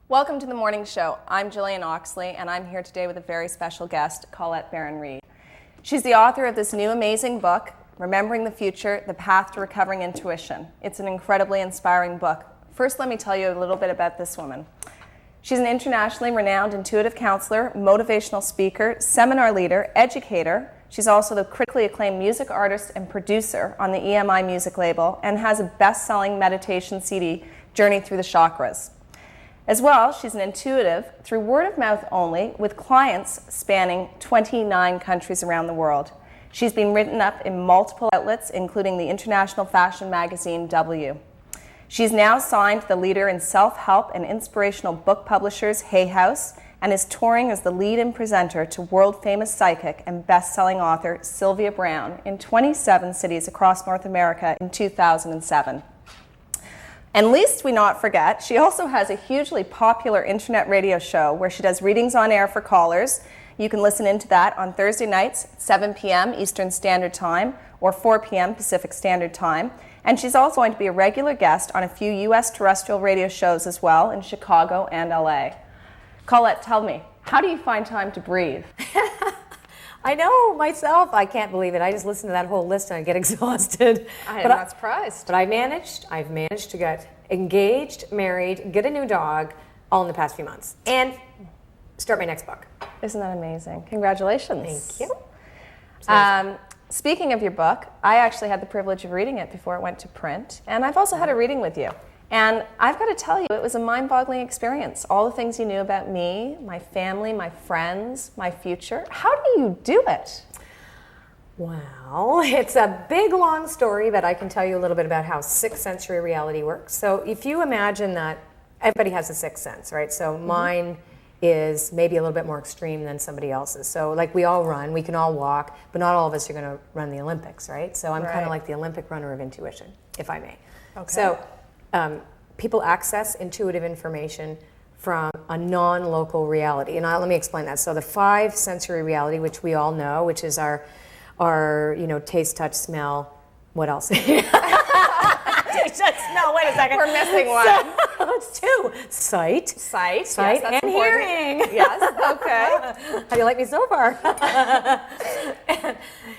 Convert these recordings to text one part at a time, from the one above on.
Welcome to the morning show. I'm Jillian Oxley, and I'm here today with a very special guest, Colette Baron-Reid. She's the author of this new amazing book, Remembering the Future, The Path to Recovering Intuition. It's an incredibly inspiring book. First, let me tell you a little bit about this woman. She's an internationally renowned intuitive counselor, motivational speaker, seminar leader, educator. She's also the critically acclaimed music artist and producer on the EMI music label and has a best-selling meditation CD, Journey Through the Chakras. As well, she's an intuitive through word of mouth only with clients spanning 29 countries around the world. She's been written up in multiple outlets, including the international fashion magazine W. She's now signed the leader in self-help and inspirational book publishers Hay House and is touring as the lead and presenter to world-famous psychic and best-selling author Sylvia Browne in 27 cities across North America in 2007. And least we not forget, she also has a hugely popular internet radio show where she does readings on air for callers. You can listen into that on Thursday nights at 7 p.m. Eastern Standard Time or 4 p.m. Pacific Standard Time. And she's also going to be a regular guest on a few U.S. terrestrial radio shows as well in Chicago and L.A. Colette, tell me, how do you find time to breathe? I know myself. I can't believe it. I just listen to that whole list and I get exhausted. I'm not surprised. But I've managed to get engaged, married, get a new dog, all in the past few months. And start my next book. Isn't that amazing? Congratulations. Thank you. Speaking of your book, I actually had the privilege of reading it before it went to print. And I've also had a reading with you. And I've got to tell you, it was a mind-boggling experience. All the things you knew about me, my family, my friends, my future. How do you do it? Well, it's a big, long story, but I can tell you a little bit about how sixth sensory reality works. So if you imagine that everybody has a sixth sense, right? So mine is maybe a little bit more extreme than somebody else's. So like we all run, we can all walk, but not all of us are going to run the Olympics, right? So I'm kind of like the Olympic runner of intuition, if I may. Okay. So people access intuitive information from a non-local reality. And let me explain that. So the five sensory reality, which we all know, which is our taste, touch, smell, what else? Taste, touch, smell, wait a second. We're missing one. It's two. Sight. Sight, yes, and important. hearing. Yes, okay. How do you like me so far?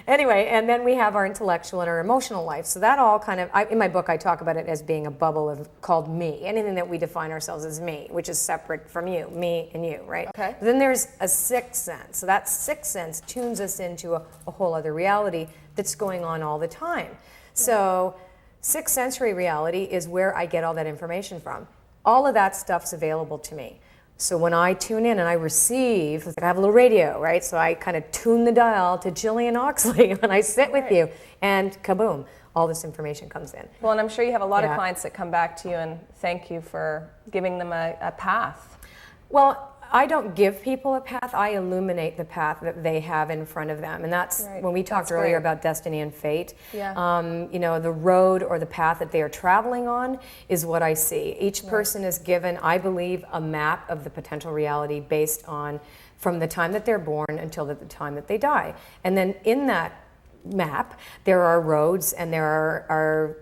Anyway, and then we have our intellectual and our emotional life. So that all kind of, in my book I talk about it as being a bubble called me. Anything that we define ourselves as me, which is separate from you, me and you, right? Okay. But then there's a sixth sense. So that sixth sense tunes us into a whole other reality that's going on all the time. So sixth sensory reality is where I get all that information from. All of that stuff's available to me. So when I tune in and I receive, I have a little radio, right? So I kind of tune the dial to Jillian Oxley when I sit with you, and kaboom, all this information comes in. Well, and I'm sure you have a lot of clients that come back to you and thank you for giving them a path. Well, I don't give people a path, I illuminate the path that they have in front of them. And that's when we talked earlier about destiny and fate. Yeah. The road or the path that they are traveling on is what I see. Each person is given, I believe, a map of the potential reality based on from the time that they're born until the time that they die. And then in that map, there are roads and there are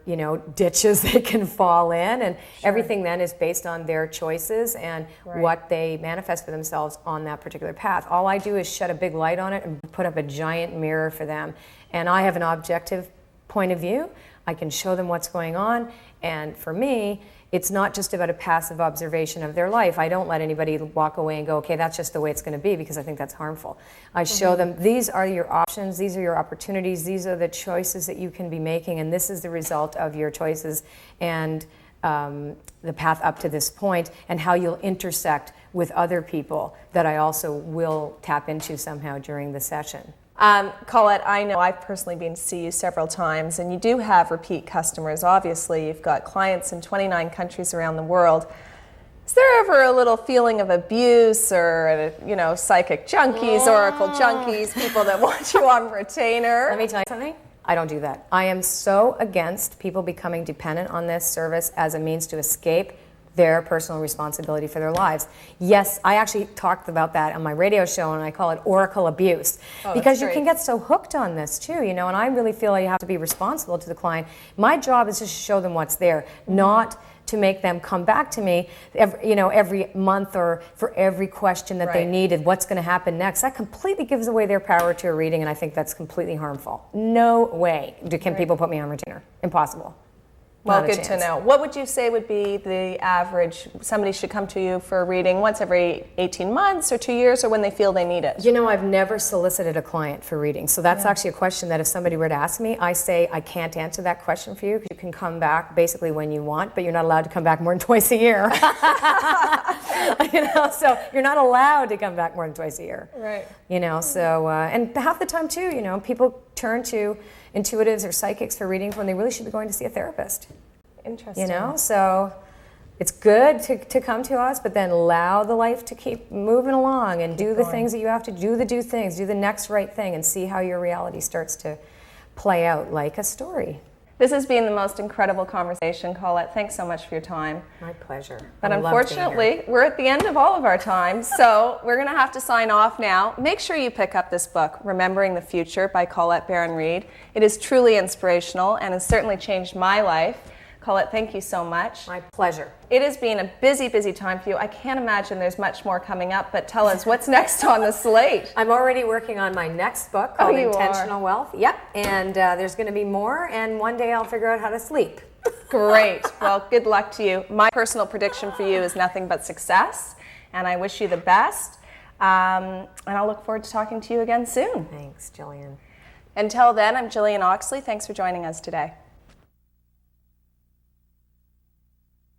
ditches they can fall in, and everything then is based on their choices and what they manifest for themselves on that particular path. All I do is shed a big light on it and put up a giant mirror for them, and I have an objective point of view. I can show them what's going on, and for me, it's not just about a passive observation of their life. I don't let anybody walk away and go, okay, that's just the way it's going to be, because I think that's harmful. I show them, these are your options, these are your opportunities, these are the choices that you can be making, and this is the result of your choices, and the path up to this point, and how you'll intersect with other people that I also will tap into somehow during the session. Colette, I know I've personally been to see you several times, and you do have repeat customers. Obviously, you've got clients in 29 countries around the world. Is there ever a little feeling of abuse or, psychic junkies, oracle junkies, people that want you on retainer? Let me tell you something. I don't do that. I am so against people becoming dependent on this service as a means to escape their personal responsibility for their lives. Yes, I actually talked about that on my radio show, and I call it oracle abuse. Because you can get so hooked on this too, and I really feel like you have to be responsible to the client. My job is just to show them what's there, not to make them come back to me every month or for every question that they needed, what's going to happen next. That completely gives away their power to a reading, and I think that's completely harmful. No way can people put me on retainer. Impossible. Well, good to know. What would you say would be the average? Somebody should come to you for a reading once every 18 months or 2 years, or when they feel they need it? You know, I've never solicited a client for reading. So that's actually a question that if somebody were to ask me, I say I can't answer that question for you because you can come back basically when you want, but you're not allowed to come back more than twice a year. So you're not allowed to come back more than twice a year. Right. So, and half the time too, people turn to intuitives or psychics for readings when they really should be going to see a therapist. Interesting. So it's good to come to us, but then allow the life to keep moving along and do the things that you have to do the next right thing, and see how your reality starts to play out like a story. This has been the most incredible conversation, Colette. Thanks so much for your time. My pleasure. But unfortunately, we're at the end of all of our time, so we're going to have to sign off now. Make sure you pick up this book, Remembering the Future by Colette Baron-Reid. It is truly inspirational and has certainly changed my life. Colette, thank you so much. My pleasure. It has been a busy, busy time for you. I can't imagine there's much more coming up, but tell us, what's next on the slate? I'm already working on my next book called Intentional Wealth. Yep, and there's going to be more, and one day I'll figure out how to sleep. Great. Well, good luck to you. My personal prediction for you is nothing but success, and I wish you the best. And I'll look forward to talking to you again soon. Thanks, Jillian. Until then, I'm Jillian Oxley. Thanks for joining us today.